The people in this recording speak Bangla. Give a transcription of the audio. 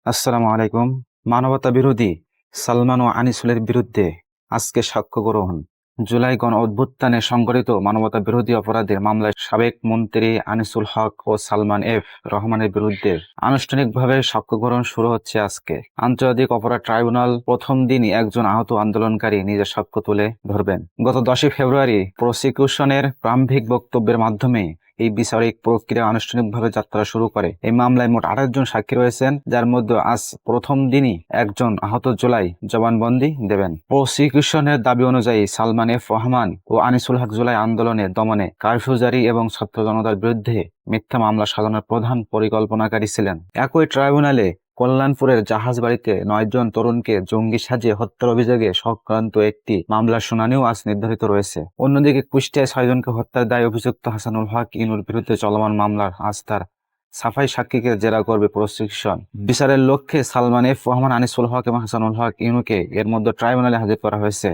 আসসালামু আলাইকুম। মানবতা বিরোধী সালমান ও আনিসুলের বিরুদ্ধে আজকে সাক্ষ্য গ্রহণ। জুলাই গণ অভ্যুত্থানে সংঘটিত মানবতা বিরোধী অপরাধের মামলায় সাবেক মন্ত্রী আনিসুল হক ও সালমান এফ রহমানের বিরুদ্ধে আনুষ্ঠানিকভাবে সাক্ষ্য গ্রহণ শুরু হচ্ছে আজকে। আন্তর্জাতিক অপরাধ ট্রাইব্যুনাল প্রথম দিনই একজন আহত আন্দোলনকারী নিজের সাক্ষ্য তুলে ধরবেন। গত 10 ফেব্রুয়ারি প্রসিকিউশনের প্রারম্ভিক বক্তব্যের মাধ্যমে এই বিচারিক প্রক্রিয়া আনুষ্ঠানিকভাবে যাত্রা শুরু করে। এই মামলায় মোট 28 জন সাক্ষী রয়েছেন, যার মধ্যে আজ প্রথম দিনই একজন আহত জুলাই জবানবন্দি দেবেন। প্রসিকিউশনের দাবি অনুযায়ী সালমান এফ রহমান ও আনিসুল হক জুলাই আন্দোলনের দমনে কারফিউ জারি এবং ছাত্র জনতার বিরুদ্ধে মিথ্যা মামলা সাজানোর প্রধান পরিকল্পনাকারী ছিলেন। একই ট্রাইব্যুনালে কল্যাণপুরের জাহাজবাড়িতে 9 জন তরুণকে জঙ্গি সাজিয়ে হত্যার অভিযোগে সংক্রান্ত একটি মামলার শুনানিও আজ নির্ধারিত রয়েছে। অন্যদিকে কুষ্টিয়ায় 6 জনকে হত্যার দায়ে অভিযুক্ত হাসানুল হক ইনুর বিরুদ্ধে চলমান মামলার আজ তার সাফাই সাক্ষীকে জেরা করবে প্রসিকিউশন। বিচারের লক্ষ্যে সালমান এফ রহমান, আনিসুল হক এবং হাসানুল হক ইনুকে এর মধ্যে ট্রাইব্যুনালে হাজির করা হয়েছে।